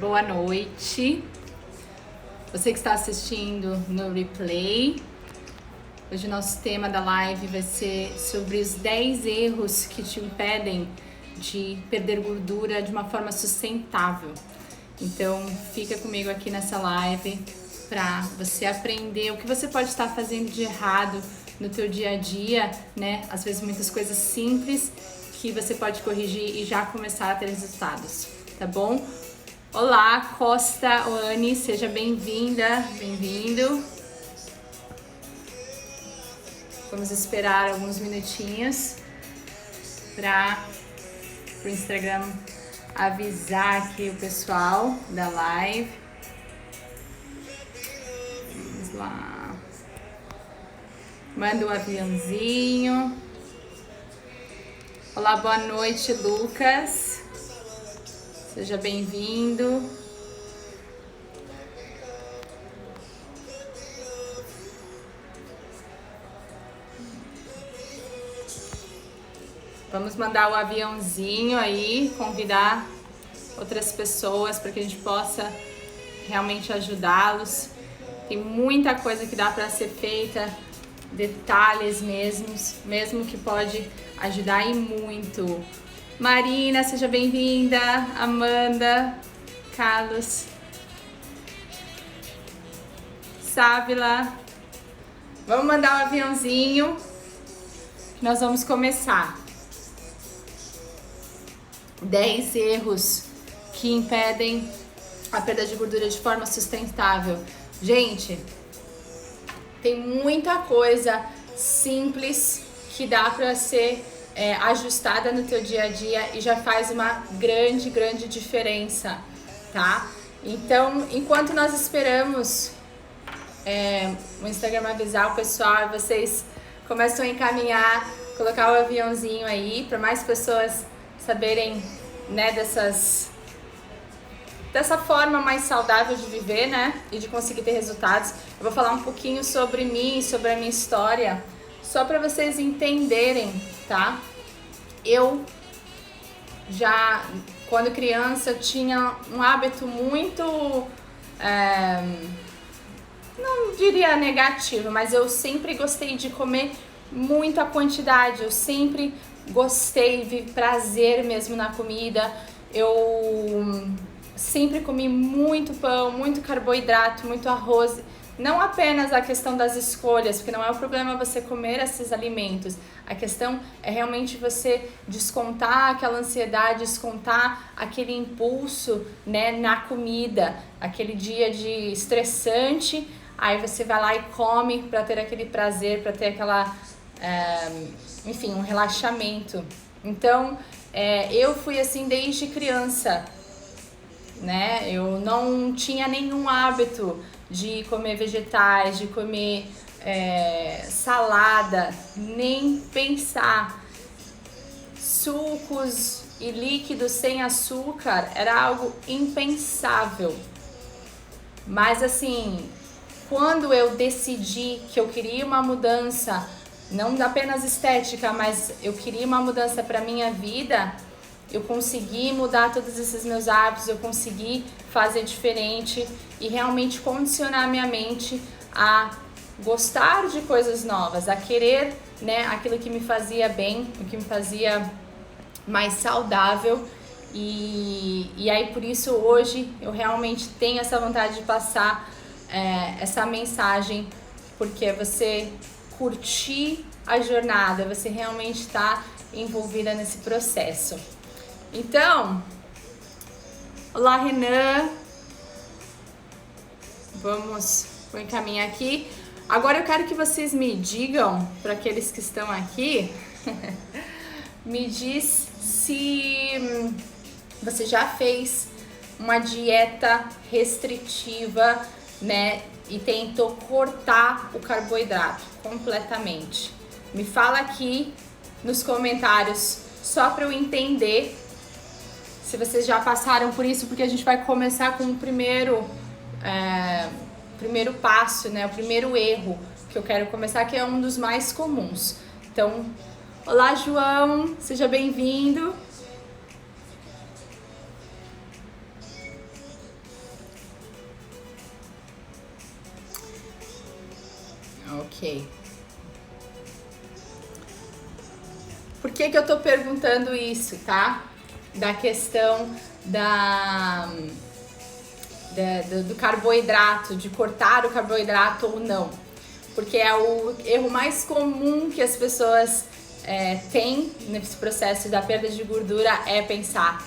boa noite. Você que está assistindo no replay. Hoje o nosso tema da live vai ser sobre os 10 erros que te impedem de perder gordura de uma forma sustentável. Então fica comigo aqui nessa live para você aprender o que você pode estar fazendo de errado no teu dia a dia, né? Às vezes muitas coisas simples que você pode corrigir e já começar a ter resultados, tá bom? Olá, Costa Oani, seja bem-vinda, bem-vindo. Vamos esperar alguns minutinhos para o Instagram avisar aqui o pessoal da live. Vamos lá. Manda um aviãozinho. Olá, boa noite, Lucas. Seja bem-vindo. Vamos mandar o aviãozinho aí, convidar outras pessoas para que a gente possa realmente ajudá-los. Tem muita coisa que dá para ser feita, detalhes mesmo que pode ajudar e muito. Marina, seja bem-vinda. Amanda, Carlos, Sávila. Vamos mandar o aviãozinho. Nós vamos começar. 10 erros que impedem a perda de gordura de forma sustentável. Gente, tem muita coisa simples que dá para ser ajustada no teu dia a dia e já faz uma grande diferença, tá? Então, enquanto nós esperamos o Instagram avisar o pessoal, vocês começam a encaminhar, colocar o aviãozinho aí para mais pessoas saberem, né, dessa forma mais saudável de viver, né, e de conseguir ter resultados. Eu vou falar um pouquinho sobre mim, sobre a minha história, só para vocês entenderem, tá? Eu já, quando criança, tinha um hábito muito, não diria negativo, mas eu sempre gostei de comer muita quantidade, eu sempre gostei, vi prazer mesmo na comida. Eu sempre comi muito pão, muito carboidrato, muito arroz. Não apenas a questão das escolhas, porque não é o problema você comer esses alimentos. A questão é realmente você descontar aquela ansiedade, descontar aquele impulso, né, na comida. Aquele dia de estressante, aí você vai lá e come para ter aquele prazer, para ter aquela... enfim, um relaxamento. Então, eu fui assim desde criança, né? Eu não tinha nenhum hábito de comer vegetais, de comer salada, nem pensar. Sucos e líquidos sem açúcar era algo impensável. Mas assim, quando eu decidi que eu queria uma mudança, não apenas estética, mas eu queria uma mudança para minha vida, eu consegui mudar todos esses meus hábitos, eu consegui fazer diferente e realmente condicionar minha mente a gostar de coisas novas, a querer, né, aquilo que me fazia bem, o que me fazia mais saudável. E aí por isso hoje eu realmente tenho essa vontade de passar essa mensagem, porque é você curtir a jornada, você realmente está envolvida nesse processo. Então, olá Renan, vou encaminhar aqui. Agora eu quero que vocês me digam, para aqueles que estão aqui, me diz se você já fez uma dieta restritiva, né, e tentou cortar o carboidrato completamente. Me fala aqui nos comentários, só para eu entender se vocês já passaram por isso, porque a gente vai começar com o primeiro passo, né, o primeiro erro que eu quero começar, que é um dos mais comuns. Então, olá João, seja bem-vindo. Ok. Por que eu tô perguntando isso, tá? Da questão do carboidrato, de cortar o carboidrato ou não. Porque é o erro mais comum que as pessoas têm nesse processo da perda de gordura, é pensar: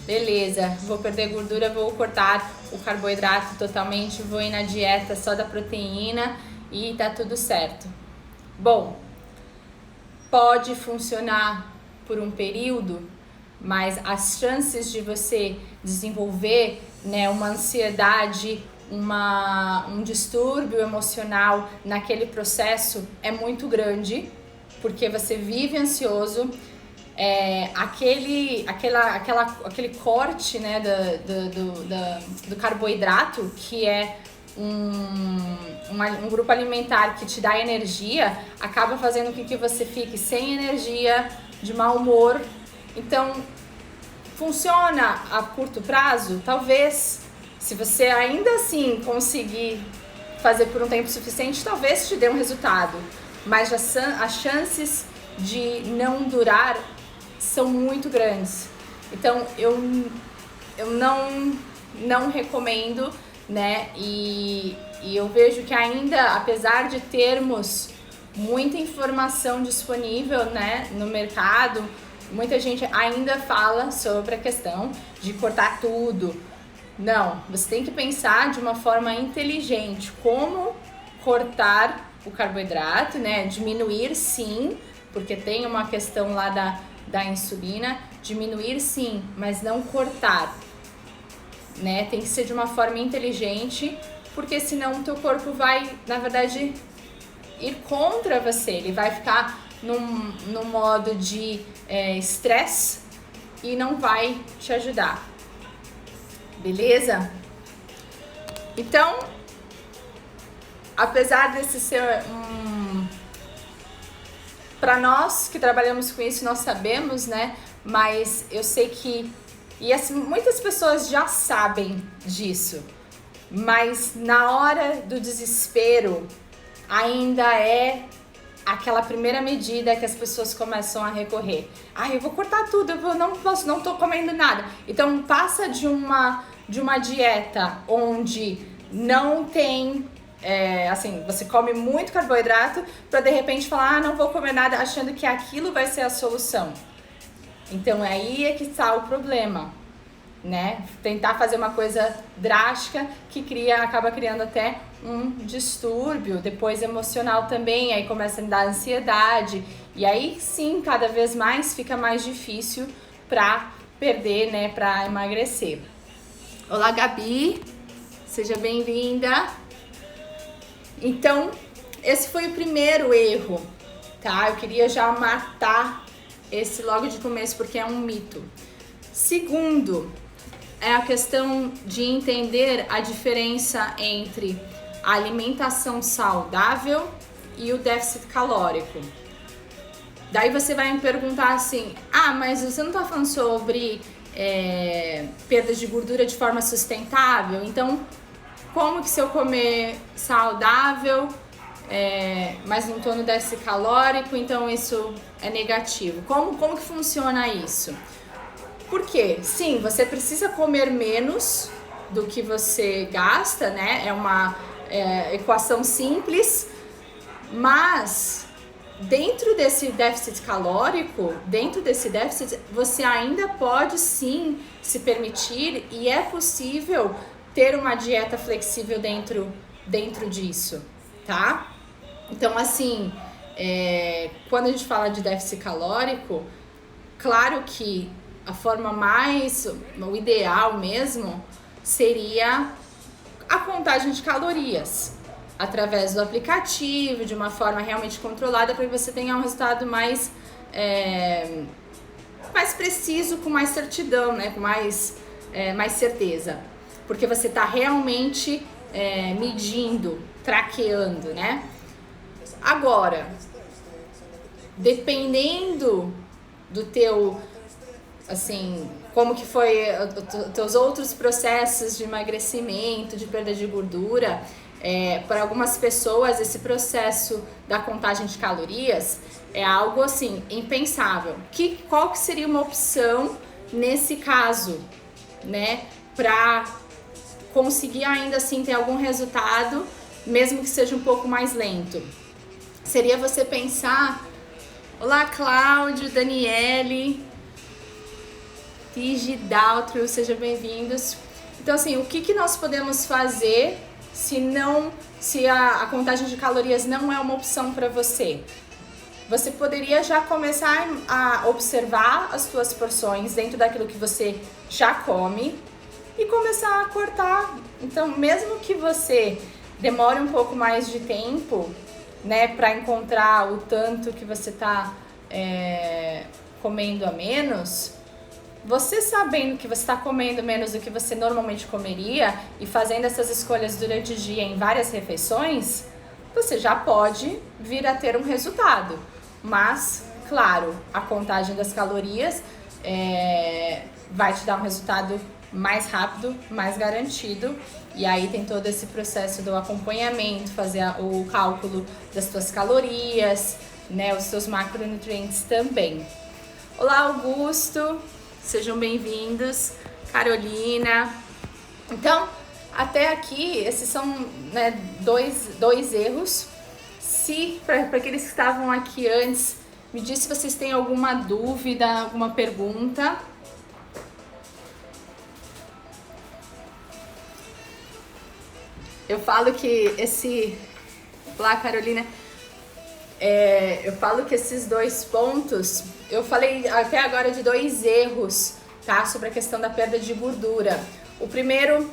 beleza, vou perder gordura, vou cortar o carboidrato totalmente, vou ir na dieta só da proteína e tá tudo certo. Bom, pode funcionar por um período, mas as chances de você desenvolver, né, uma ansiedade, um distúrbio emocional naquele processo é muito grande, porque você vive ansioso. Aquele corte, né, do carboidrato, que é um grupo alimentar que te dá energia, acaba fazendo com que você fique sem energia, de mau humor. Então, funciona a curto prazo? Talvez. Se você ainda assim conseguir fazer por um tempo suficiente, talvez te dê um resultado. Mas as chances de não durar são muito grandes. Então, eu não recomendo, né? E eu vejo que ainda, apesar de termos muita informação disponível, né, no mercado, muita gente ainda fala sobre a questão de cortar tudo. Não, você tem que pensar de uma forma inteligente como cortar o carboidrato, né? Diminuir sim, porque tem uma questão lá da insulina, diminuir sim, mas não cortar, né? Tem que ser de uma forma inteligente, porque senão o teu corpo vai, na verdade, ir contra você. Ele vai ficar num modo de estresse e não vai te ajudar. Beleza? Então, apesar desse ser para nós que trabalhamos com isso, nós sabemos, né? Mas eu sei que assim, muitas pessoas já sabem disso, mas na hora do desespero ainda é aquela primeira medida que as pessoas começam a recorrer. Eu vou cortar tudo, não tô comendo nada. Então passa de uma dieta onde não tem, assim, você come muito carboidrato, para de repente falar, não vou comer nada, achando que aquilo vai ser a solução. Então aí é que está o problema, né? Tentar fazer uma coisa drástica que acaba criando até um distúrbio, depois emocional também, aí começa a dar ansiedade, e aí sim, cada vez mais fica mais difícil para perder, né, para emagrecer. Olá, Gabi, seja bem-vinda. Então, esse foi o primeiro erro, tá? Eu queria já matar esse logo de começo, porque é um mito. Segundo, é a questão de entender a diferença entre a alimentação saudável e o déficit calórico. Daí você vai me perguntar assim, mas você não tá falando sobre perda de gordura de forma sustentável? Então, como que se eu comer saudável, mas não tô no déficit calórico, então isso é negativo? Como que funciona isso? Porque, sim, você precisa comer menos do que você gasta, né? É uma equação simples, mas dentro desse déficit calórico, você ainda pode sim se permitir, e é possível ter uma dieta flexível dentro disso, tá? Então, assim, quando a gente fala de déficit calórico, claro que o ideal mesmo seria a contagem de calorias através do aplicativo, de uma forma realmente controlada, para que você tenha um resultado mais preciso, com mais certidão, né? Com mais certeza, porque você está realmente medindo, traqueando, né? Agora, dependendo do teu, assim, como que foi teus outros processos de emagrecimento, de perda de gordura. Para algumas pessoas, esse processo da contagem de calorias é algo assim, impensável. Qual que seria uma opção nesse caso, né? Para conseguir ainda assim ter algum resultado, mesmo que seja um pouco mais lento. Seria você pensar, olá Cláudio, Daniele, Tigi, Daltro, sejam bem-vindos. Então assim, o que nós podemos fazer se a contagem de calorias não é uma opção para você? Você poderia já começar a observar as suas porções dentro daquilo que você já come e começar a cortar. Então, mesmo que você demore um pouco mais de tempo, né, para encontrar o tanto que você está comendo a menos, você sabendo que você está comendo menos do que você normalmente comeria e fazendo essas escolhas durante o dia em várias refeições, você já pode vir a ter um resultado. Mas, claro, a contagem das calorias vai te dar um resultado mais rápido, mais garantido. E aí tem todo esse processo do acompanhamento, fazer o cálculo das suas calorias, né, os seus macronutrientes também. Olá, Augusto, sejam bem-vindos. Carolina. Então, até aqui, esses são, né, dois erros. Para aqueles que estavam aqui antes, me diz se vocês têm alguma dúvida, alguma pergunta. Eu falo que Olá, Carolina. Eu falo que esses dois pontos, eu falei até agora de dois erros, tá? Sobre a questão da perda de gordura. O primeiro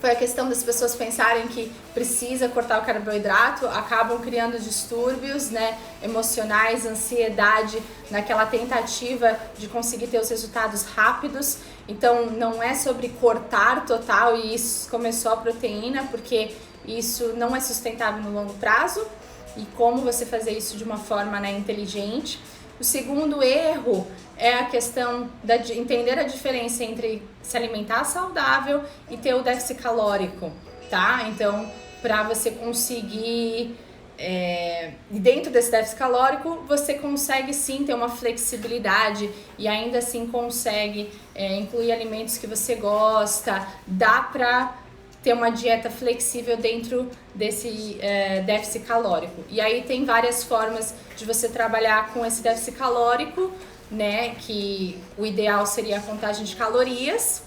foi a questão das pessoas pensarem que precisa cortar o carboidrato, acabam criando distúrbios, né, emocionais, ansiedade, naquela tentativa de conseguir ter os resultados rápidos. Então não é sobre cortar total e isso começou a proteína, porque isso não é sustentável no longo prazo. E como você fazer isso de uma forma, né, inteligente. O segundo erro é a questão de entender a diferença entre se alimentar saudável e ter o déficit calórico, tá? Então, para você conseguir, dentro desse déficit calórico, você consegue sim ter uma flexibilidade e ainda assim consegue incluir alimentos que você gosta, dá para ter uma dieta flexível dentro desse déficit calórico. E aí tem várias formas de você trabalhar com esse déficit calórico, né? Que o ideal seria a contagem de calorias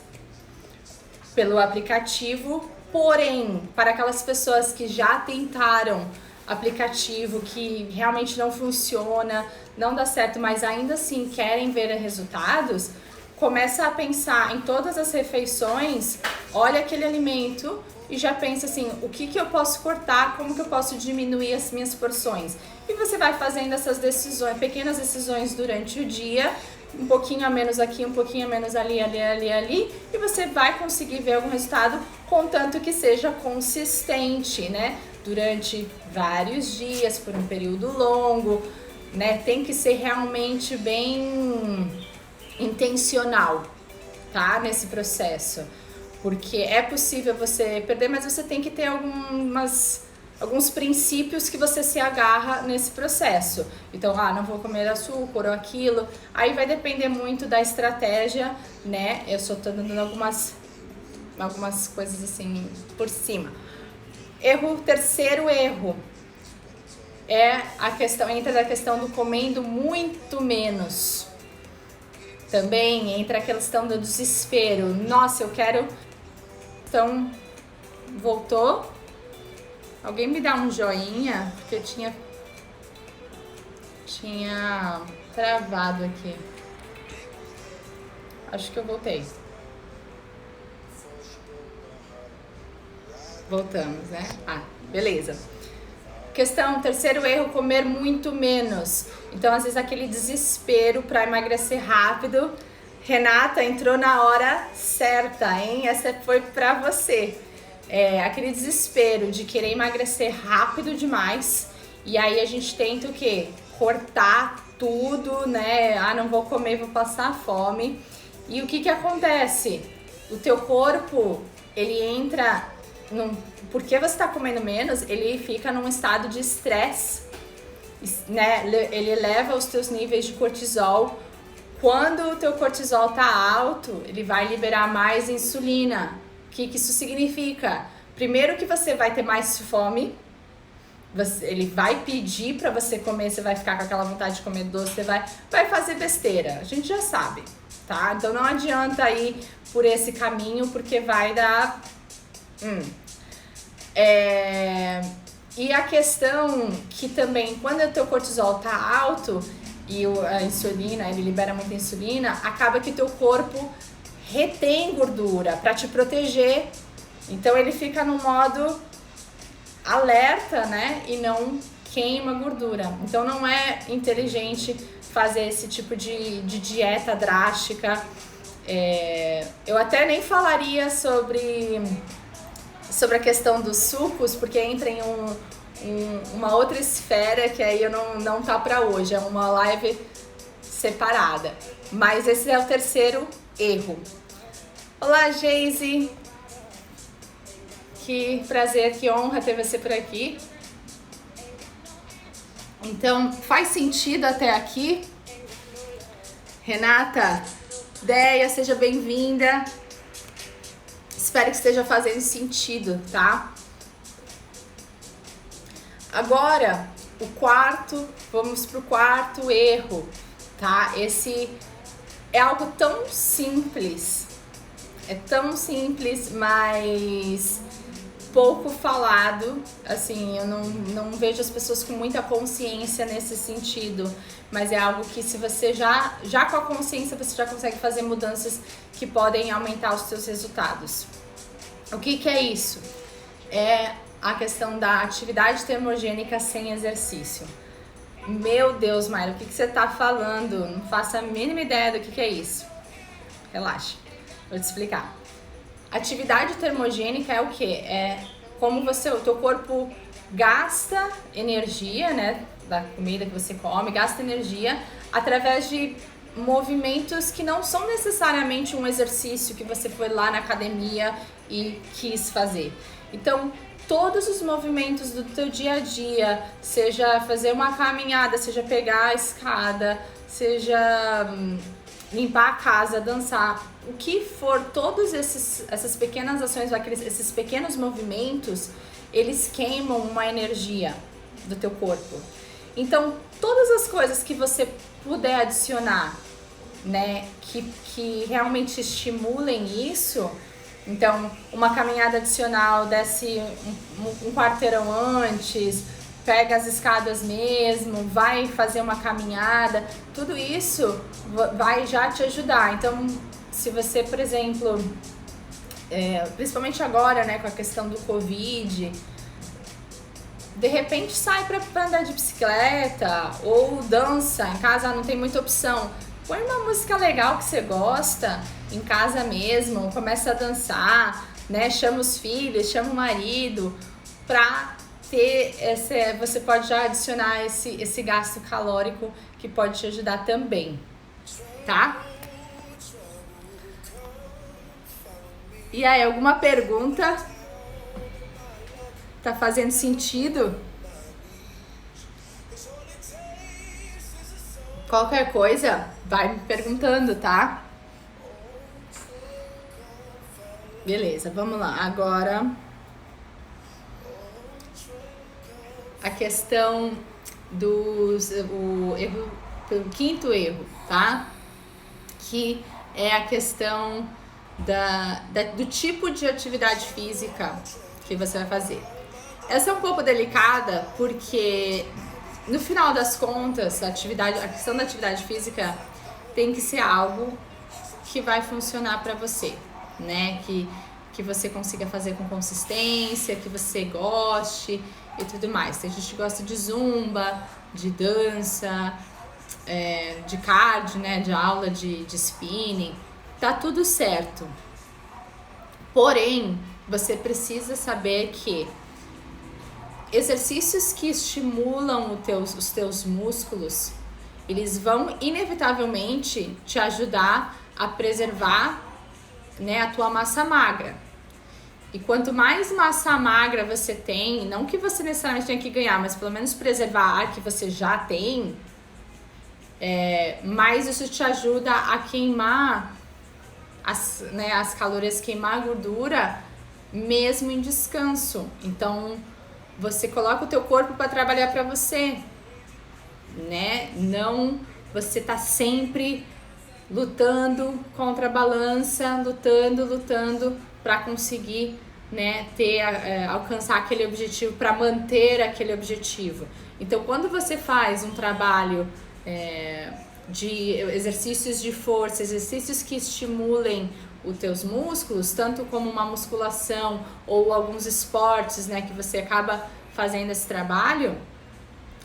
pelo aplicativo. Porém, para aquelas pessoas que já tentaram aplicativo, que realmente não funciona, não dá certo, mas ainda assim querem ver resultados, começa a pensar em todas as refeições, olha aquele alimento e já pensa assim, o que eu posso cortar, como que eu posso diminuir as minhas porções. E você vai fazendo essas decisões, pequenas decisões durante o dia, um pouquinho a menos aqui, um pouquinho a menos ali, e você vai conseguir ver algum resultado, contanto que seja consistente, né? Durante vários dias, por um período longo, né? Tem que ser realmente bem intencional, tá? Nesse processo, porque é possível você perder, mas você tem que ter alguns princípios que você se agarra nesse processo. Então, não vou comer açúcar ou aquilo, aí vai depender muito da estratégia, né? Eu só tô dando algumas coisas assim por cima. Terceiro erro entra a questão do comendo muito menos. Também entra a questão do desespero. Nossa, eu quero... Então, voltou? Alguém me dá um joinha? Porque eu tinha travado aqui. Acho que eu voltei. Voltamos, né? Beleza. Terceiro erro, comer muito menos. Então, às vezes, aquele desespero para emagrecer rápido. Renata, entrou na hora certa, hein? Essa foi para você. Aquele desespero de querer emagrecer rápido demais. E aí a gente tenta o quê? Cortar tudo, né? Não vou comer, vou passar fome. E o que acontece? O teu corpo, ele entra porque você está comendo menos, ele fica num estado de estresse, né? Ele eleva os teus níveis de cortisol. Quando o teu cortisol tá alto, ele vai liberar mais insulina. O que isso significa? Primeiro que você vai ter mais fome, ele vai pedir para você comer, você vai ficar com aquela vontade de comer doce, você vai fazer besteira, a gente já sabe, tá? Então não adianta ir por esse caminho, porque vai dar... E a questão que também, quando o teu cortisol tá alto e a insulina, ele libera muita insulina, acaba que o teu corpo retém gordura para te proteger. Então ele fica no modo alerta, né? E não queima gordura. Então não é inteligente fazer esse tipo de dieta drástica. Eu até nem falaria sobre a questão dos sucos, porque entra em uma outra esfera que aí eu não tá pra hoje, é uma live separada. Mas esse é o terceiro erro. Olá, Geise! Que prazer, que honra ter você por aqui. Então, faz sentido até aqui? Renata, Deia, seja bem-vinda. Espero que esteja fazendo sentido, tá? Agora, vamos pro quarto erro, tá? Esse é algo tão simples, mas pouco falado, assim, eu não vejo as pessoas com muita consciência nesse sentido, mas é algo que se você já com a consciência, você já consegue fazer mudanças que podem aumentar os seus resultados. O que é isso? É a questão da atividade termogênica sem exercício. Meu Deus, Mayra, o que você tá falando? Não faço a mínima ideia do que é isso. Relaxa, vou te explicar. Atividade termogênica é o quê? É como o teu corpo gasta energia, né, da comida que você come, gasta energia através de movimentos que não são necessariamente um exercício que você foi lá na academia e quis fazer. Então, todos os movimentos do teu dia a dia, seja fazer uma caminhada, seja pegar a escada, seja limpar a casa, dançar, o que for, todas essas pequenas ações, esses pequenos movimentos, eles queimam uma energia do teu corpo. Então, todas as coisas que você puder adicionar, né, que realmente estimulem isso. Então, uma caminhada adicional, desce um quarteirão antes, pega as escadas mesmo, vai fazer uma caminhada, tudo isso vai já te ajudar. Então, se você, por exemplo, principalmente agora, né, com a questão do Covid, de repente sai pra andar de bicicleta ou dança, em casa não tem muita opção. Põe uma música legal que você gosta, em casa mesmo, começa a dançar, né? Chama os filhos, chama o marido, pra ter você pode já adicionar esse gasto calórico que pode te ajudar também, tá? E aí, alguma pergunta? Tá fazendo sentido? Qualquer coisa, vai me perguntando, tá? Beleza, vamos lá. Agora, a questão o quinto erro, tá? Que é a questão do tipo de atividade física que você vai fazer. Essa é um pouco delicada porque, no final das contas, a questão da atividade física tem que ser algo que vai funcionar para você, né? Que você consiga fazer com consistência, que você goste e tudo mais. Tem gente que gosta de zumba, de dança, de cardio, né? De aula de spinning. Tá tudo certo. Porém, você precisa saber que exercícios que estimulam os teus músculos, eles vão inevitavelmente te ajudar a preservar, né, a tua massa magra. E quanto mais massa magra você tem, não que você necessariamente tenha que ganhar, mas pelo menos preservar a que você já tem, mais isso te ajuda a queimar as calorias, queimar a gordura, mesmo em descanso. Então, você coloca o teu corpo para trabalhar para você, né? Não, você tá sempre lutando contra a balança, lutando para conseguir, né, alcançar aquele objetivo, para manter aquele objetivo. Então, quando você faz um trabalho de exercícios de força, exercícios que estimulem os teus músculos, tanto como uma musculação ou alguns esportes, né, que você acaba fazendo esse trabalho,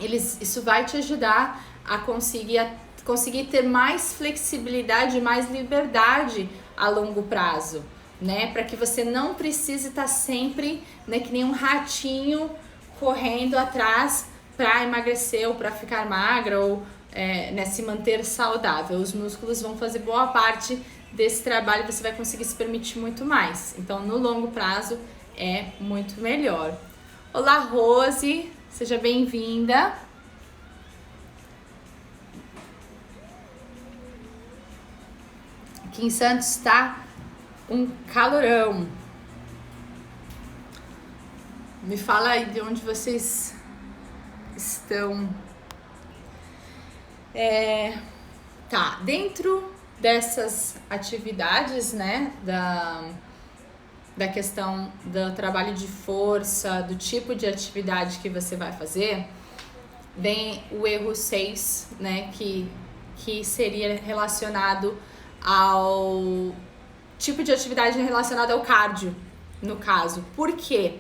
isso vai te ajudar a conseguir ter mais flexibilidade, mais liberdade a longo prazo, né, para que você não precise estar sempre, né, que nem um ratinho correndo atrás para emagrecer ou para ficar magra ou né, se manter saudável. Os músculos vão fazer boa parte desse trabalho, você vai conseguir se permitir muito mais. Então, no longo prazo, é muito melhor. Olá, Rose, seja bem-vinda. Aqui em Santos está um calorão. Me fala aí de onde vocês estão. Tá, dentro dessas atividades, né, da questão do trabalho de força, do tipo de atividade que você vai fazer, vem o erro 6, né, que seria relacionado ao tipo de atividade relacionada ao cardio, no caso. Por quê?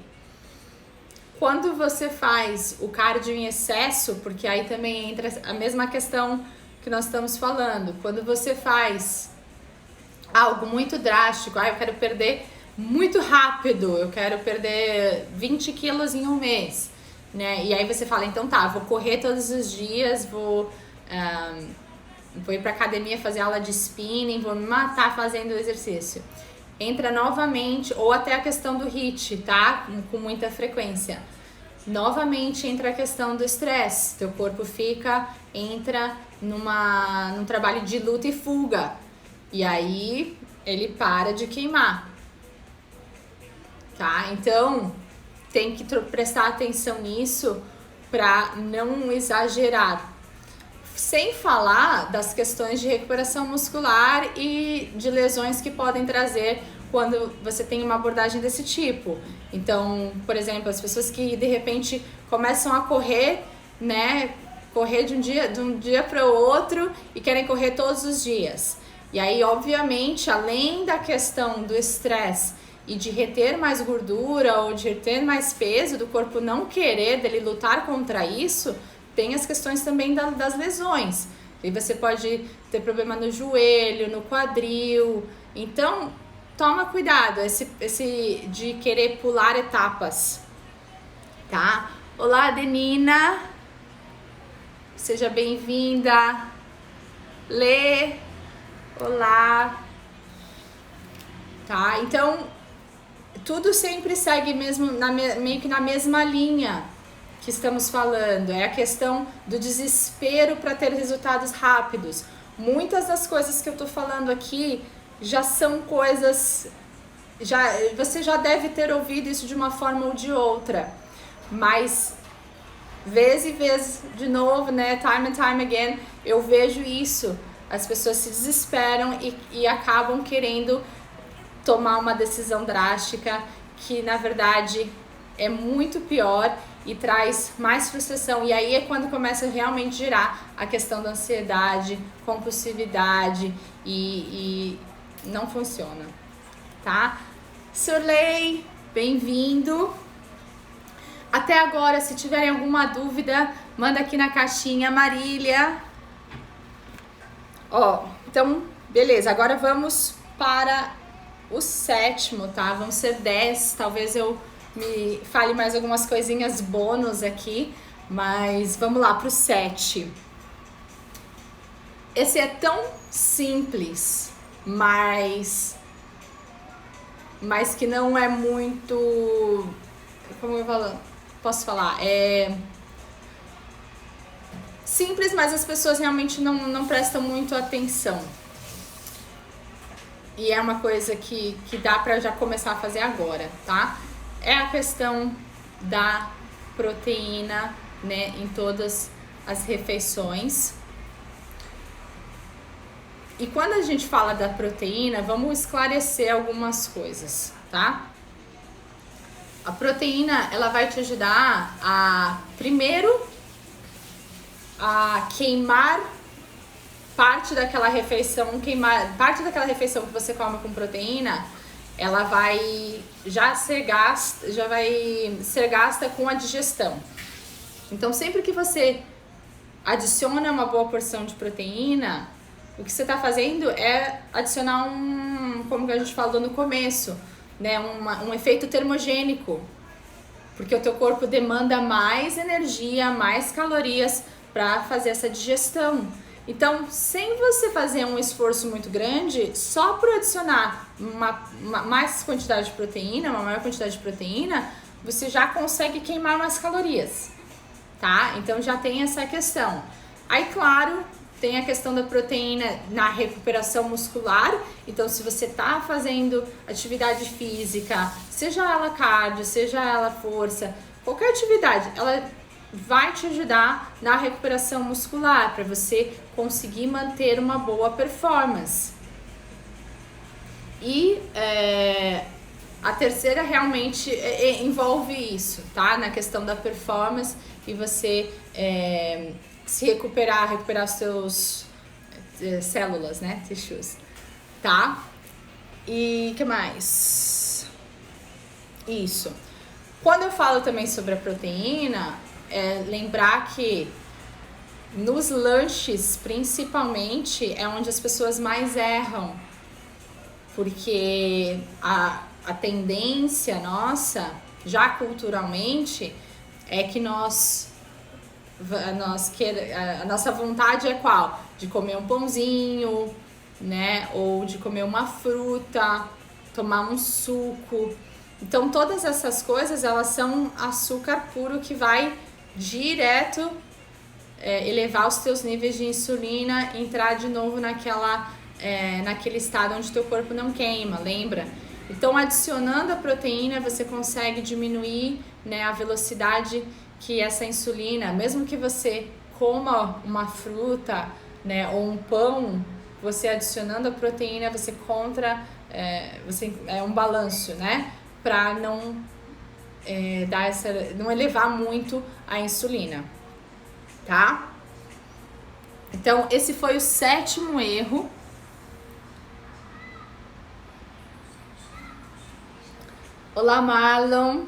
Quando você faz o cardio em excesso, porque aí também entra a mesma questão que nós estamos falando, quando você faz algo muito drástico, eu quero perder muito rápido, eu quero perder 20 quilos em um mês, né? E aí você fala, então tá, vou correr todos os dias, vou ir pra academia fazer aula de spinning, vou me matar fazendo exercício. Entra novamente, ou até a questão do HIIT, tá? Com muita frequência. Novamente entra a questão do estresse. Teu corpo entra num trabalho de luta e fuga. E aí ele para de queimar. Tá? Então tem que prestar atenção nisso para não exagerar. Sem falar das questões de recuperação muscular e de lesões que podem trazer quando você tem uma abordagem desse tipo. Então, por exemplo, as pessoas que de repente começam a correr, né, correr de um dia para o outro e querem correr todos os dias. E aí, obviamente, além da questão do estresse e de reter mais gordura ou de reter mais peso, do corpo não querer, dele lutar contra isso, tem as questões também das lesões. E você pode ter problema no joelho, no quadril. Então, toma cuidado, esse de querer pular etapas, tá? Olá, Denina. Seja bem-vinda. Lê. Olá. Tá? Então, tudo sempre segue mesmo meio que na mesma linha que estamos falando. É a questão do desespero para ter resultados rápidos. Muitas das coisas que eu tô falando aqui já são coisas, você já deve ter ouvido isso de uma forma ou de outra, mas vez e vez de novo, né, time and time again, eu vejo isso. As pessoas se desesperam e acabam querendo tomar uma decisão drástica que na verdade é muito pior e traz mais frustração. E aí é quando começa a realmente girar a questão da ansiedade, compulsividade e não funciona, tá? Surley, bem-vindo. Até agora, se tiverem alguma dúvida, manda aqui na caixinha. Marília. Então, beleza. Agora vamos para o 7º, tá? Vão ser 10. Talvez eu me fale mais algumas coisinhas bônus aqui, mas vamos lá pro 7. Esse é tão simples, mas que não é muito, como posso falar, simples, mas as pessoas realmente não prestam muito atenção. E é uma coisa que dá pra já começar a fazer agora, tá? É a questão da proteína, né, em todas as refeições. E quando a gente fala da proteína, vamos esclarecer algumas coisas, tá? A proteína, ela vai te ajudar primeiro, a queimar parte daquela refeição, parte daquela refeição que você come com proteína, ela vai ser gasta com a digestão. Então, sempre que você adiciona uma boa porção de proteína, o que você está fazendo é adicionar como a gente falou no começo, né, um efeito termogênico, porque o teu corpo demanda mais energia, mais calorias para fazer essa digestão. Então, sem você fazer um esforço muito grande, só por adicionar uma mais quantidade de proteína, uma maior quantidade de proteína, você já consegue queimar mais calorias, tá? Então já tem essa questão. Aí, claro, tem a questão da proteína na recuperação muscular. Então, se você tá fazendo atividade física, seja ela cardio, seja ela força, qualquer atividade, ela vai te ajudar na recuperação muscular, para você conseguir manter uma boa performance. E a terceira realmente envolve isso, tá? Na questão da performance e você se recuperar os seus células, né? Tissues, tá? E que mais? Isso. Quando eu falo também sobre a proteína, lembrar que nos lanches, principalmente, é onde as pessoas mais erram, porque a tendência nossa, já culturalmente, é que a nossa vontade é qual? De comer um pãozinho, né? Ou de comer uma fruta, tomar um suco. Então, todas essas coisas, elas são açúcar puro que vai direto elevar os teus níveis de insulina, entrar de novo naquele estado onde teu corpo não queima, lembra? Então, adicionando a proteína, você consegue diminuir, né, a velocidade que essa insulina, mesmo que você coma uma fruta, né, ou um pão, você adicionando a proteína, você é um balanço, né, para não não elevar muito a insulina, tá? Então, esse foi o 7º erro. Olá, Marlon.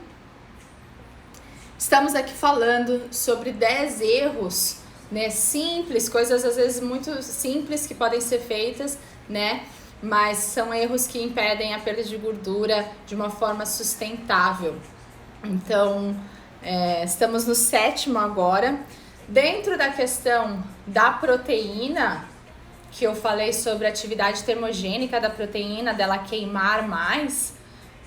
Estamos aqui falando sobre 10 erros, né, simples, coisas às vezes muito simples que podem ser feitas, né, mas são erros que impedem a perda de gordura de uma forma sustentável. Então, estamos no 7º agora. Dentro da questão da proteína, que eu falei sobre a atividade termogênica da proteína, dela queimar mais,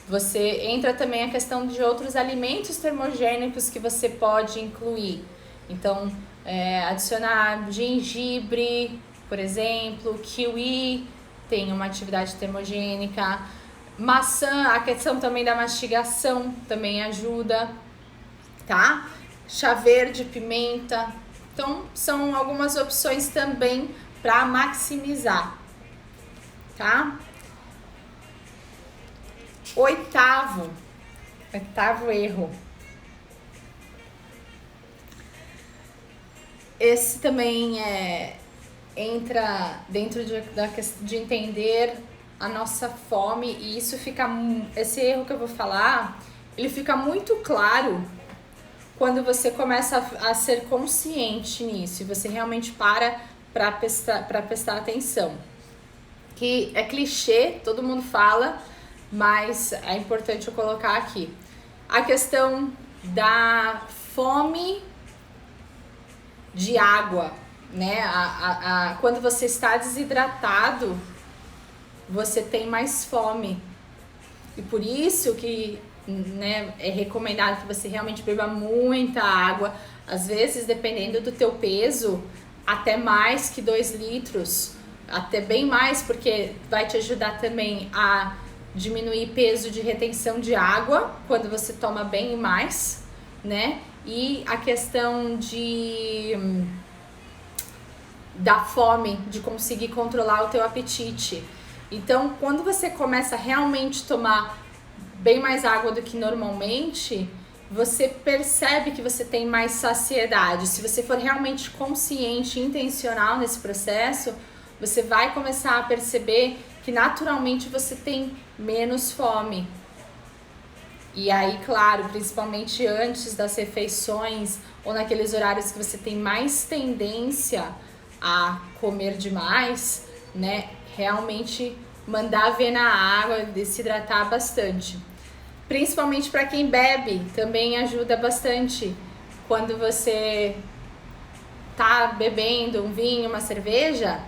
você entra também a questão de outros alimentos termogênicos que você pode incluir. Então, adicionar gengibre, por exemplo, kiwi tem uma atividade termogênica, maçã, a questão também da mastigação também ajuda, tá? Chá verde, pimenta. Então, são algumas opções também para maximizar, tá? Oitavo erro. Esse também entra dentro de entender a nossa fome, e esse erro que eu vou falar, ele fica muito claro quando você começa a ser consciente nisso, e você realmente para prestar atenção. Que é clichê, todo mundo fala, mas é importante eu colocar aqui. A questão da fome de água, né? Quando você está desidratado, você tem mais fome. E por isso que, né, é recomendado que você realmente beba muita água. Às vezes, dependendo do teu peso, até mais que 2 litros. Até bem mais, porque vai te ajudar também a diminuir peso de retenção de água quando você toma bem mais, né? E a questão da fome, de conseguir controlar o teu apetite. Então, quando você começa a realmente tomar bem mais água do que normalmente, você percebe que você tem mais saciedade. Se você for realmente consciente e intencional nesse processo, você vai começar a perceber que naturalmente você tem menos fome. E aí, claro, principalmente antes das refeições ou naqueles horários que você tem mais tendência a comer demais, né? Realmente mandar ver na água, desidratar bastante. Principalmente para quem bebe, também ajuda bastante. Quando você tá bebendo um vinho, uma cerveja,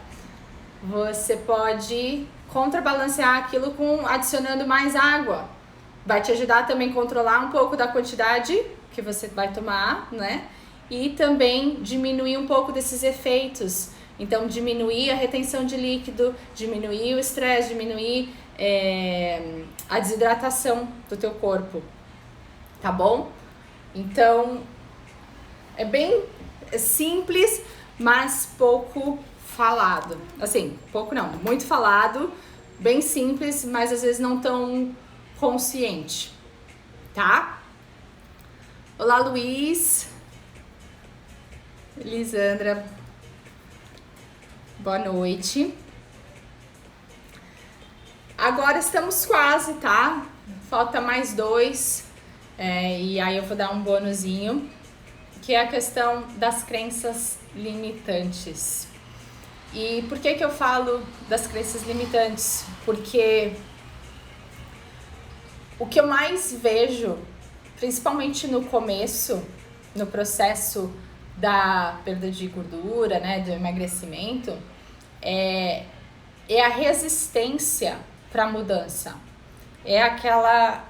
você pode contrabalancear aquilo adicionando mais água. Vai te ajudar também a controlar um pouco da quantidade que você vai tomar, né? E também diminuir um pouco desses efeitos. Então, diminuir a retenção de líquido, diminuir o estresse, diminuir a desidratação do teu corpo, tá bom? Então, é bem simples, mas pouco falado. Assim, pouco não, muito falado, bem simples, mas às vezes não tão consciente, tá? Olá, Luiz. Lisandra. Boa noite. Agora estamos quase, tá? Falta mais 2. E aí eu vou dar um bônusinho, que é a questão das crenças limitantes. E por que eu falo das crenças limitantes? Porque o que eu mais vejo, principalmente no começo, no processo da perda de gordura, né, do emagrecimento, é a resistência para a mudança. É aquela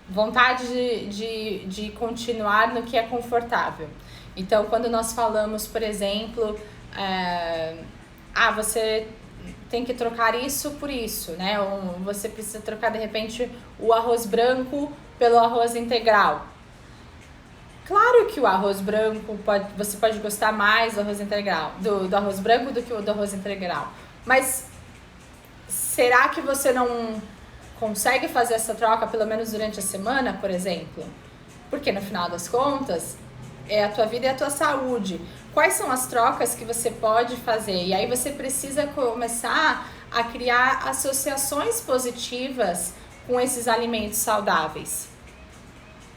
vontade de continuar no que é confortável. Então, quando nós falamos, por exemplo, você tem que trocar isso por isso, né? Ou você precisa trocar, de repente, o arroz branco pelo arroz integral. Claro que o arroz branco, você pode gostar mais do arroz integral, do arroz branco do que do arroz integral. Mas será que você não consegue fazer essa troca pelo menos durante a semana, por exemplo? Porque no final das contas, é a tua vida e a tua saúde. Quais são as trocas que você pode fazer? E aí você precisa começar a criar associações positivas com esses alimentos saudáveis,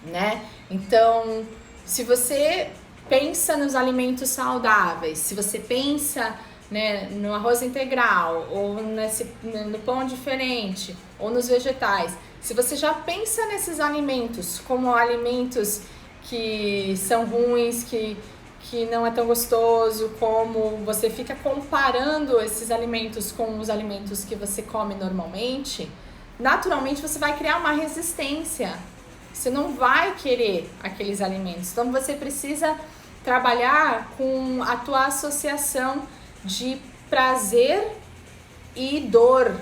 né? Então, se você pensa nos alimentos saudáveis, se você pensa, né, no arroz integral, ou no pão diferente, ou nos vegetais, se você já pensa nesses alimentos como alimentos que são ruins, que não é tão gostoso, como você fica comparando esses alimentos com os alimentos que você come normalmente, naturalmente você vai criar uma resistência. Você não vai querer aqueles alimentos. Então você precisa trabalhar com a tua associação de prazer e dor.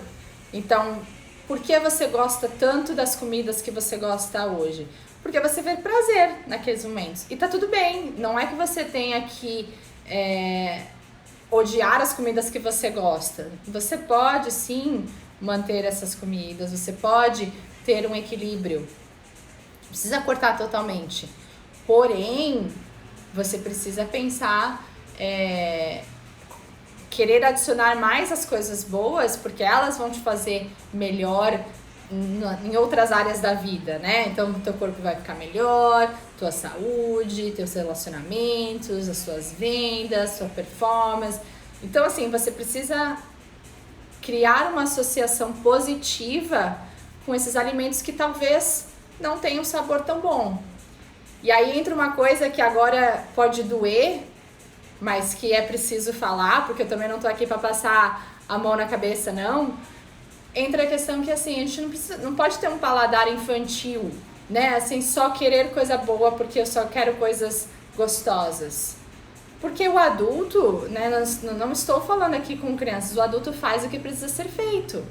Então, por que você gosta tanto das comidas que você gosta hoje? Porque você vê prazer naqueles momentos. E tá tudo bem. Não é que você tenha que odiar as comidas que você gosta. Você pode sim manter essas comidas. Você pode ter um equilíbrio. Não precisa cortar totalmente. Porém, você precisa pensar, querer adicionar mais as coisas boas, porque elas vão te fazer melhor em outras áreas da vida, né? Então, teu corpo vai ficar melhor, tua saúde, teus relacionamentos, as suas vendas, sua performance. Então, assim, você precisa criar uma associação positiva com esses alimentos que talvez não tenham um sabor tão bom. E aí entra uma coisa que agora pode doer, mas que é preciso falar, porque eu também não tô aqui para passar a mão na cabeça, não. entra a questão que assim, a gente não pode ter um paladar infantil, né? Assim, só querer coisa boa porque eu só quero coisas gostosas. Porque o adulto, né, não estou falando aqui com crianças, o adulto faz o que precisa ser feito.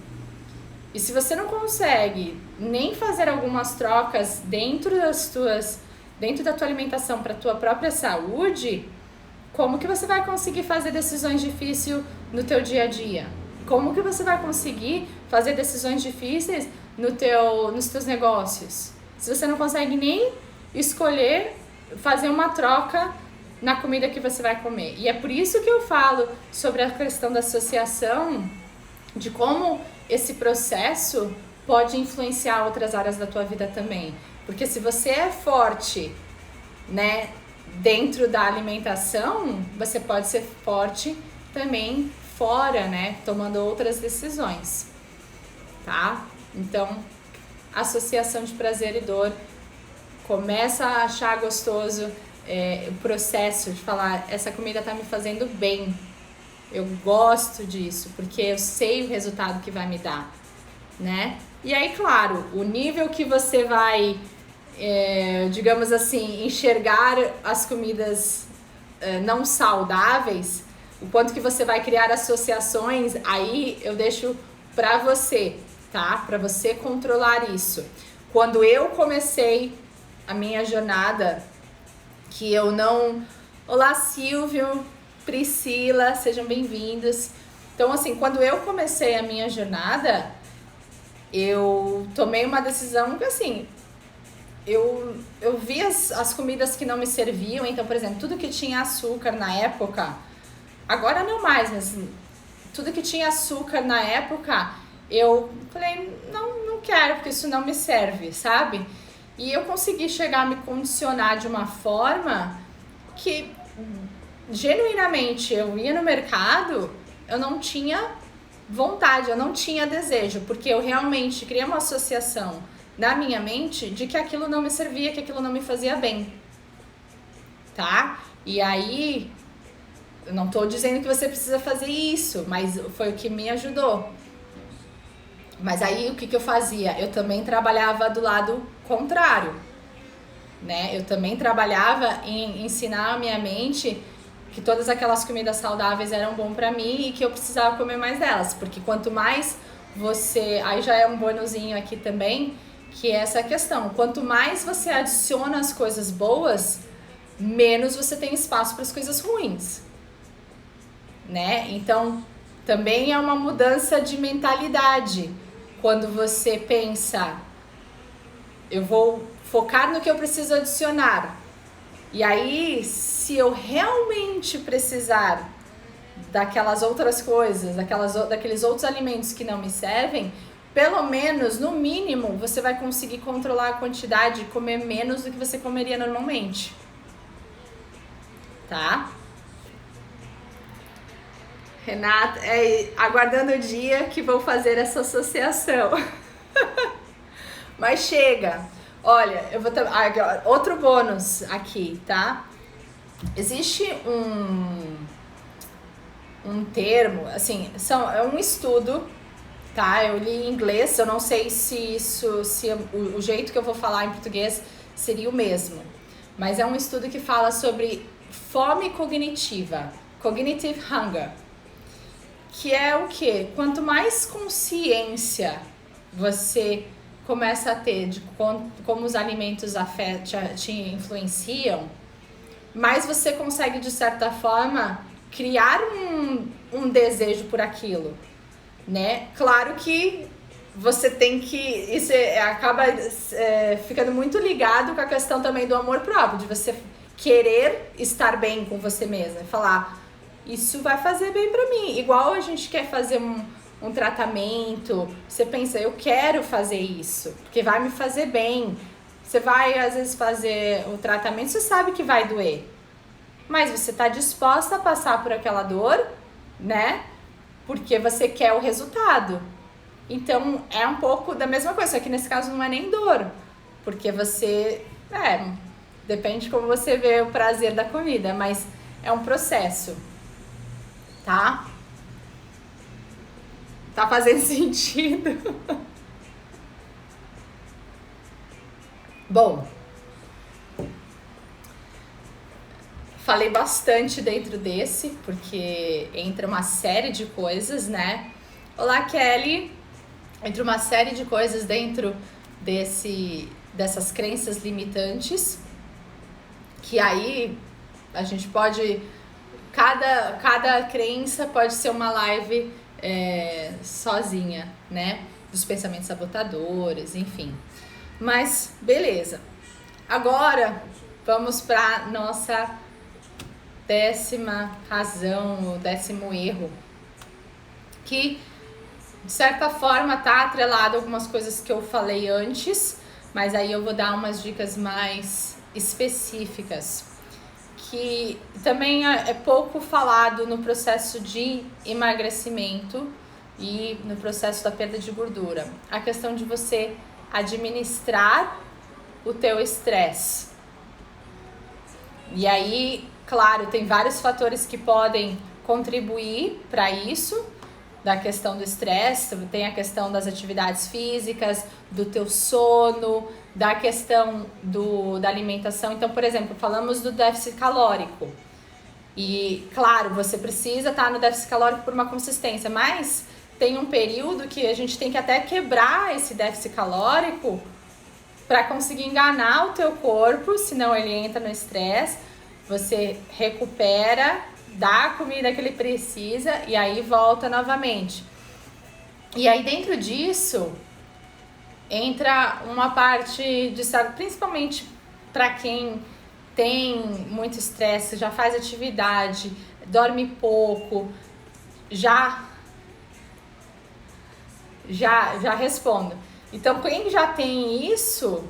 E se você não consegue nem fazer algumas trocas dentro da tua alimentação para a tua própria saúde, como que você vai conseguir fazer decisões difíceis no teu dia a dia? Como que você vai conseguir fazer decisões difíceis nos teus negócios? Se você não consegue nem escolher fazer uma troca na comida que você vai comer. E é por isso que eu falo sobre a questão da associação, de como esse processo pode influenciar outras áreas da tua vida também. Porque se você é forte, né, dentro da alimentação, você pode ser forte também fora, né, tomando outras decisões, tá? Então, associação de prazer e dor, começa a achar gostoso o processo de falar, essa comida tá me fazendo bem, eu gosto disso, porque eu sei o resultado que vai me dar, né? E aí, claro, o nível que você vai, digamos assim, enxergar as comidas não saudáveis, o quanto que você vai criar associações, aí eu deixo pra você, tá? Pra você controlar isso. Quando eu comecei a minha jornada, que eu não... Olá, Silvio, Priscila, sejam bem-vindos. Então, assim, quando eu comecei a minha jornada, eu tomei uma decisão que, assim, eu vi as comidas que não me serviam. Então, por exemplo, tudo que tinha açúcar na época, agora não mais, mas tudo que tinha açúcar na época, eu falei, não quero, porque isso não me serve, sabe? E eu consegui chegar a me condicionar de uma forma que, genuinamente, eu ia no mercado, eu não tinha vontade, eu não tinha desejo, porque eu realmente criei uma associação na minha mente de que aquilo não me servia, que aquilo não me fazia bem, tá? E aí, eu não tô dizendo que você precisa fazer isso, mas foi o que me ajudou. Mas aí, o que eu fazia? Eu também trabalhava do lado contrário, né? Eu também trabalhava em ensinar a minha mente que todas aquelas comidas saudáveis eram bom pra mim e que eu precisava comer mais delas, porque quanto mais você... Aí já é um bonuzinho aqui também, que é essa questão. Quanto mais você adiciona as coisas boas, menos você tem espaço para as coisas ruins, né? Então, também é uma mudança de mentalidade. Quando você pensa, eu vou focar no que eu preciso adicionar. E aí, se eu realmente precisar daquelas outras coisas, daqueles outros alimentos que não me servem, pelo menos, no mínimo, você vai conseguir controlar a quantidade e comer menos do que você comeria normalmente. Tá? Renata, aguardando o dia que vou fazer essa associação. Mas chega. Olha, eu vou ter outro bônus aqui, tá? Existe um termo, assim, é um estudo, tá? Eu li em inglês, eu não sei se o jeito que eu vou falar em português seria o mesmo. Mas é um estudo que fala sobre fome cognitiva, cognitive hunger. Que é o quê? Quanto mais consciência você começa a ter de como os alimentos te influenciam, mais você consegue, de certa forma, criar um desejo por aquilo, né? Claro que você tem que... Isso acaba ficando muito ligado com a questão também do amor próprio, de você querer estar bem com você mesma e falar... Isso vai fazer bem pra mim. Igual a gente quer fazer um tratamento, você pensa, eu quero fazer isso, porque vai me fazer bem. Você vai, às vezes, fazer o tratamento, você sabe que vai doer. Mas você tá disposta a passar por aquela dor, né? Porque você quer o resultado. Então, é um pouco da mesma coisa, só que nesse caso não é nem dor. Porque você... depende de como você vê o prazer da comida, mas é um processo. Tá? Tá fazendo sentido? Bom, falei bastante dentro desse, porque entra uma série de coisas, né? Olá, Kelly! Entra uma série de coisas dentro dessas crenças limitantes, que aí a gente pode... Cada crença pode ser uma live sozinha, né? Dos pensamentos sabotadores, enfim. Mas, beleza. Agora, vamos para nossa 10ª razão, o 10º erro, que de certa forma tá atrelado a algumas coisas que eu falei antes, mas aí eu vou dar umas dicas mais específicas, que também é pouco falado no processo de emagrecimento e no processo da perda de gordura. A questão de você administrar o teu estresse. E aí, claro, tem vários fatores que podem contribuir para isso, da questão do estresse, tem a questão das atividades físicas, do teu sono, da questão da alimentação. Então, por exemplo, falamos do déficit calórico. E, claro, você precisa estar no déficit calórico por uma consistência, mas tem um período que a gente tem que até quebrar esse déficit calórico para conseguir enganar o teu corpo, senão ele entra no estresse, você recupera, dá a comida que ele precisa e aí volta novamente. E aí dentro disso entra uma parte de sabe, principalmente para quem tem muito estresse, já faz atividade, dorme pouco, já respondo. Então, quem já tem isso,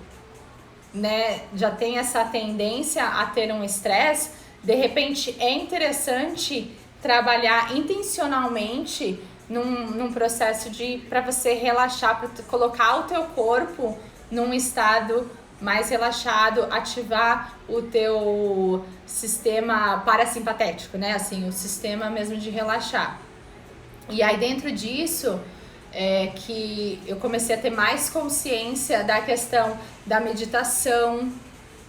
né, já tem essa tendência a ter um estresse, de repente é interessante trabalhar intencionalmente num processo para você relaxar, para colocar o teu corpo num estado mais relaxado, ativar o teu sistema parasimpatético, né, assim, o sistema mesmo de relaxar. E aí dentro disso que eu comecei a ter mais consciência da questão da meditação,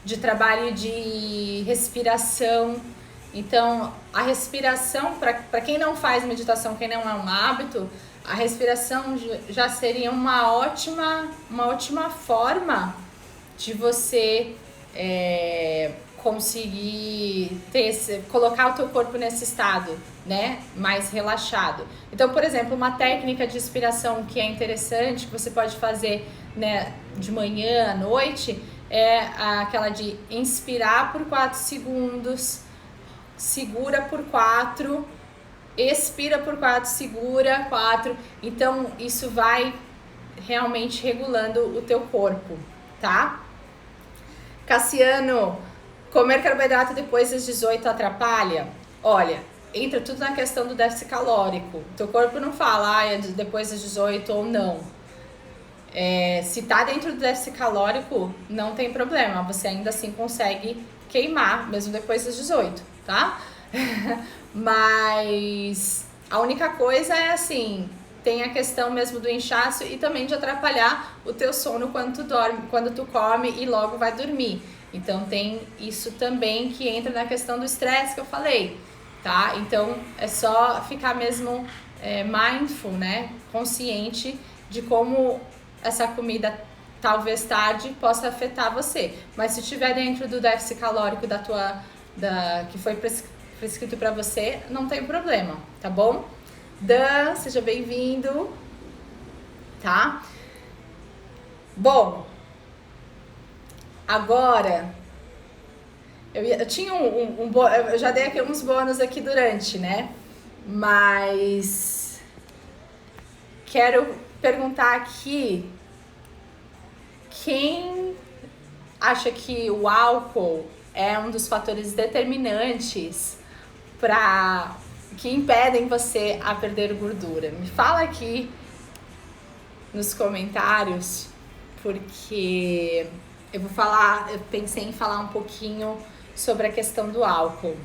de trabalho de respiração. Então, a respiração, para quem não faz meditação, quem não é um hábito, a respiração já seria uma ótima forma de você conseguir colocar o teu corpo nesse estado, né, mais relaxado. Então, por exemplo, uma técnica de respiração que é interessante, que você pode fazer, né, de manhã à noite, é aquela de inspirar por 4 segundos, segura por 4, expira por 4, segura 4. Então, isso vai realmente regulando o teu corpo, tá? Cassiano, comer carboidrato depois das 18 atrapalha? Olha, entra tudo na questão do déficit calórico. Teu corpo não fala é depois das 18 ou não. Se tá dentro do déficit calórico, não tem problema. Você ainda assim consegue queimar, mesmo depois das 18, tá? Mas a única coisa é assim, tem a questão mesmo do inchaço e também de atrapalhar o teu sono quando tu dorme, quando tu come e logo vai dormir. Então tem isso também que entra na questão do estresse que eu falei, tá? Então é só ficar mesmo mindful, né? Consciente de como essa comida talvez tarde possa afetar você. Mas se estiver dentro do déficit calórico que foi prescrito para você, não tem problema, tá bom? Dan, seja bem-vindo, tá? Bom, agora eu tinha eu já dei aqui uns bônus aqui durante, né? Mas quero perguntar aqui quem acha que o álcool é um dos fatores determinantes que impedem você a perder gordura. Me fala aqui nos comentários, porque eu pensei em falar um pouquinho sobre a questão do álcool.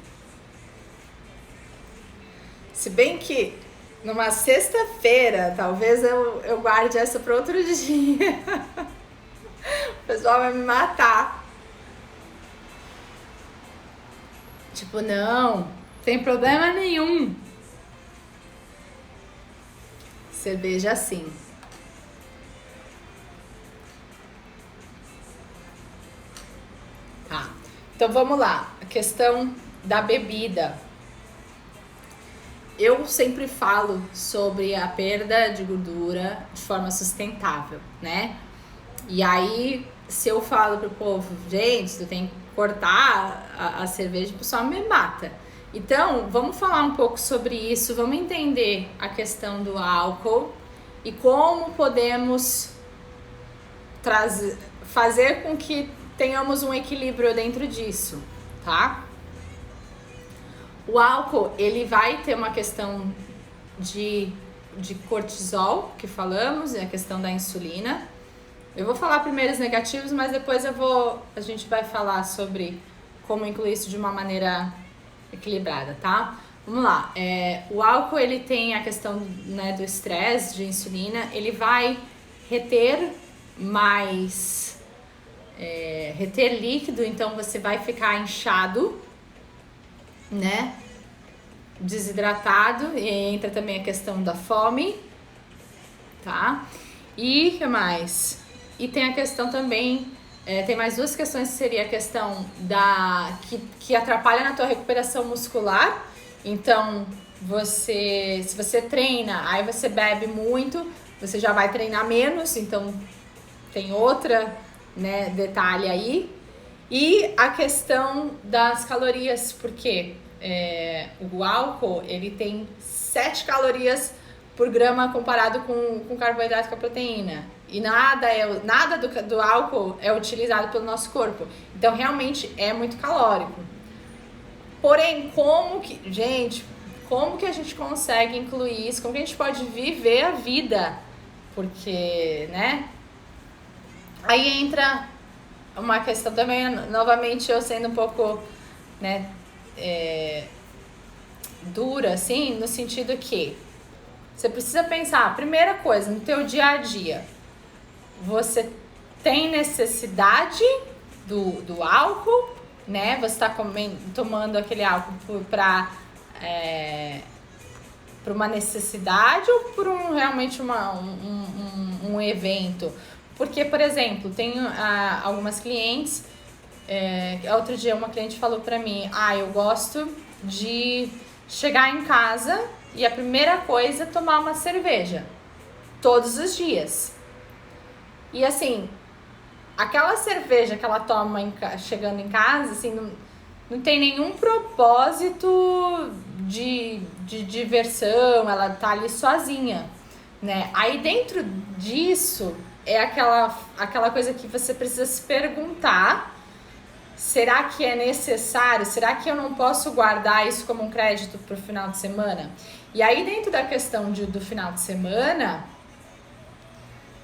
Se bem que numa sexta-feira, talvez eu guarde essa para outro dia. O pessoal vai me matar. Tipo, não, tem problema nenhum. Cerveja sim. Tá. Então vamos lá. A questão da bebida. Eu sempre falo sobre a perda de gordura de forma sustentável, né? E aí, se eu falo pro povo, gente, tu tem que cortar a cerveja, o pessoal me mata. Então, vamos falar um pouco sobre isso, vamos entender a questão do álcool e como podemos fazer com que tenhamos um equilíbrio dentro disso, tá? O álcool, ele vai ter uma questão de cortisol, que falamos, e a questão da insulina. Eu vou falar primeiro os negativos, mas depois a gente vai falar sobre como incluir isso de uma maneira equilibrada, tá? Vamos lá. O álcool, ele tem a questão, né, do estresse, de insulina, ele vai reter mais, reter líquido, então você vai ficar inchado, né, desidratado, e entra também a questão da fome, tá? E o que mais? E tem a questão também, tem mais duas questões, que seria a questão que atrapalha na tua recuperação muscular. Então, se você treina, aí você bebe muito, você já vai treinar menos, então tem outra, né, detalhe aí. E a questão das calorias, porque o álcool, ele tem 7 calorias por grama comparado com carboidrato, com a proteína. E nada do álcool é utilizado pelo nosso corpo. Então, realmente, é muito calórico. Porém, como que a gente consegue incluir isso? Como que a gente pode viver a vida? Porque, né? Aí entra uma questão também, novamente, eu sendo um pouco, né, dura, assim, no sentido que você precisa pensar, primeira coisa, no teu dia a dia, você tem necessidade do álcool, né? Você está tomando aquele álcool para uma necessidade ou por realmente um evento? Porque, por exemplo, tenho algumas clientes, outro dia uma cliente falou pra mim, eu gosto de chegar em casa e a primeira coisa é tomar uma cerveja, todos os dias. E assim, aquela cerveja que ela toma chegando em casa, assim, não tem nenhum propósito de diversão, ela tá ali sozinha, né? Aí dentro disso é aquela coisa que você precisa se perguntar: será que é necessário? Será que eu não posso guardar isso como um crédito pro final de semana? E aí dentro da questão do final de semana,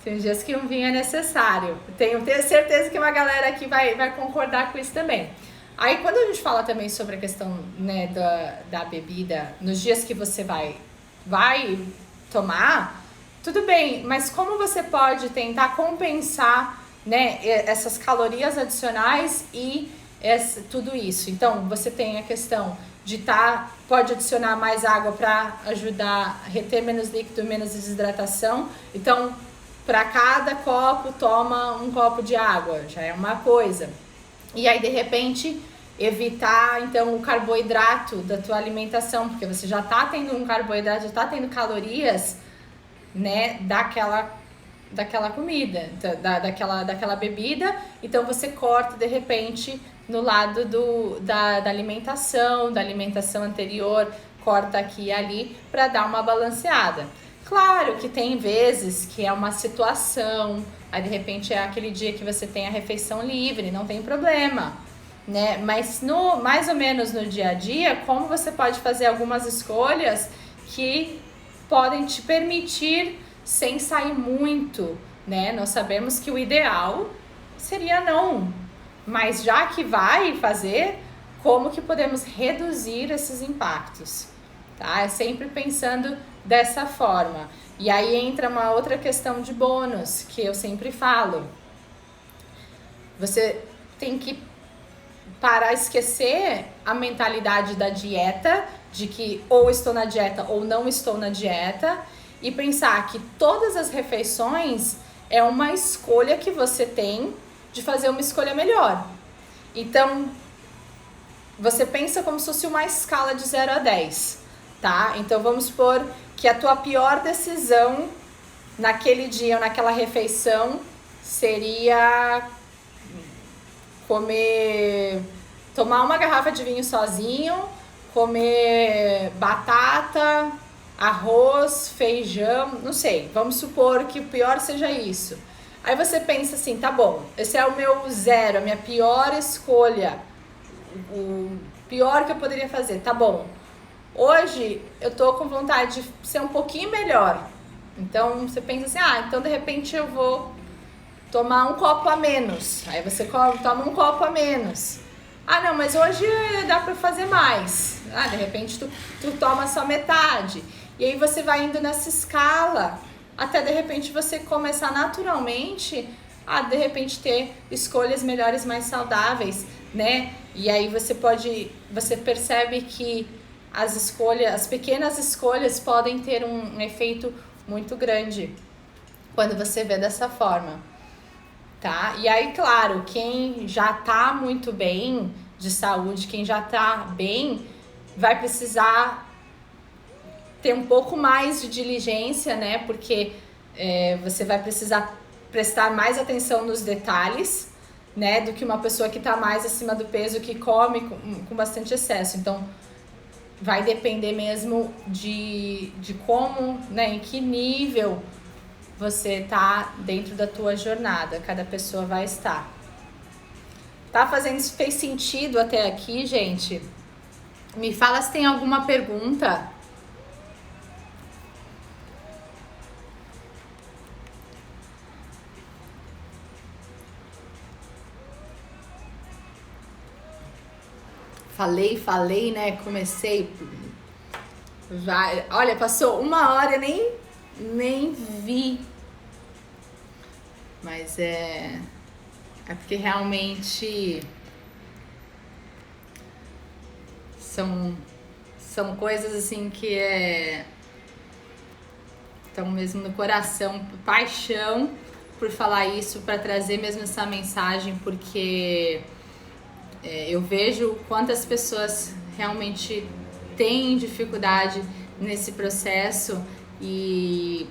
tem dias que um vinho é necessário. Tenho certeza que uma galera aqui vai concordar com isso também. Aí quando a gente fala também sobre a questão, né, da bebida, nos dias que você vai tomar, tudo bem, mas como você pode tentar compensar, né, essas calorias adicionais e tudo isso? Então, você tem a questão de pode adicionar mais água para ajudar a reter menos líquido, menos desidratação. Então, para cada copo, toma um copo de água, já é uma coisa. E aí, de repente, evitar, então, o carboidrato da tua alimentação, porque você já tá tendo um carboidrato, já tá tendo calorias, né, daquela comida, daquela bebida. Então, você corta, de repente, no lado da alimentação anterior, corta aqui e ali, para dar uma balanceada. Claro que tem vezes que é uma situação, aí de repente é aquele dia que você tem a refeição livre, não tem problema, né? Mas mais ou menos no dia a dia, como você pode fazer algumas escolhas que podem te permitir sem sair muito, né? Nós sabemos que o ideal seria não, mas já que vai fazer, como que podemos reduzir esses impactos, tá? É sempre pensando dessa forma. E aí entra uma outra questão de bônus, que eu sempre falo. Você tem que parar, esquecer a mentalidade da dieta, de que ou estou na dieta ou não estou na dieta, e pensar que todas as refeições é uma escolha que você tem de fazer uma escolha melhor. Então, você pensa como se fosse uma escala de 0 a 10, tá? Então, vamos supor que a tua pior decisão naquele dia ou naquela refeição seria tomar uma garrafa de vinho sozinho, comer batata, arroz, feijão, não sei, vamos supor que o pior seja isso. Aí você pensa assim, tá bom, esse é o meu 0, a minha pior escolha, o pior que eu poderia fazer, tá bom. Hoje eu tô com vontade de ser um pouquinho melhor. Então você pensa assim, então de repente eu vou tomar um copo a menos. Aí você toma um copo a menos. Não, mas hoje dá pra fazer mais. De repente tu toma só metade. E aí você vai indo nessa escala até de repente você começar naturalmente a de repente ter escolhas melhores, mais saudáveis, né? E aí você percebe que as pequenas escolhas podem ter um efeito muito grande quando você vê dessa forma, tá? E aí, claro, quem já tá muito bem de saúde, quem já tá bem, vai precisar ter um pouco mais de diligência, né? Porque você vai precisar prestar mais atenção nos detalhes, né? Do que uma pessoa que tá mais acima do peso, que come com bastante excesso. Então, vai depender mesmo de como, né? Em que nível você tá dentro da tua jornada. Cada pessoa vai estar. Fez sentido até aqui, gente? Me fala se tem alguma pergunta. Falei, né? Comecei. Olha, passou 1 hora, nem vi. Mas é porque realmente são coisas assim que estão mesmo no coração, paixão por falar isso, para trazer mesmo essa mensagem, porque eu vejo quantas pessoas realmente têm dificuldade nesse processo e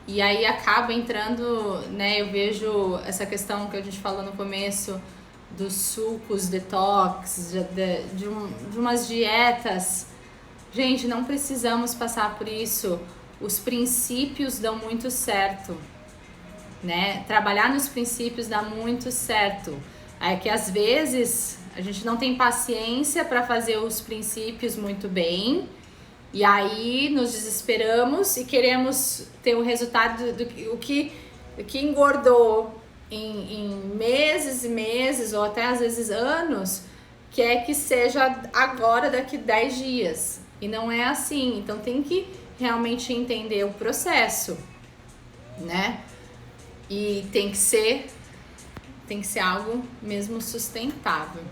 aí acaba entrando, né? Eu vejo essa questão que a gente falou no começo dos sucos, detox, de umas dietas. Gente, não precisamos passar por isso. Os princípios dão muito certo, né? Trabalhar nos princípios dá muito certo. É que às vezes a gente não tem paciência para fazer os princípios muito bem, e aí nos desesperamos e queremos ter o resultado do que engordou em meses e meses, ou até às vezes anos, que seja agora, daqui 10 dias. E não é assim. Então tem que realmente entender o processo, né? E tem que ser algo mesmo sustentável.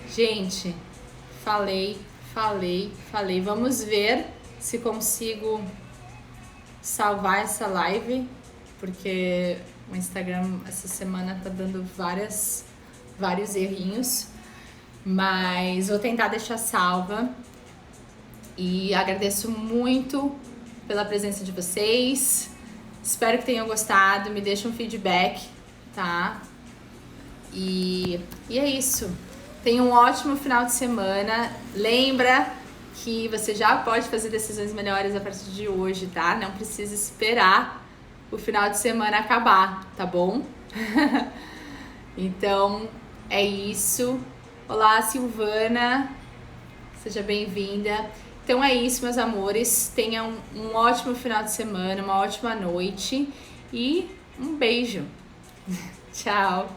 Gente, falei. Vamos ver se consigo salvar essa live, porque o Instagram essa semana tá dando vários errinhos, mas vou tentar deixar salva. E agradeço muito pela presença de vocês. Espero que tenham gostado. Me deixem um feedback, tá? E é isso. Tenha um ótimo final de semana. Lembra que você já pode fazer decisões melhores a partir de hoje, tá? Não precisa esperar o final de semana acabar, tá bom? Então, é isso. Olá, Silvana. Seja bem-vinda. Então é isso, meus amores. Tenham um ótimo final de semana, uma ótima noite e um beijo. Tchau.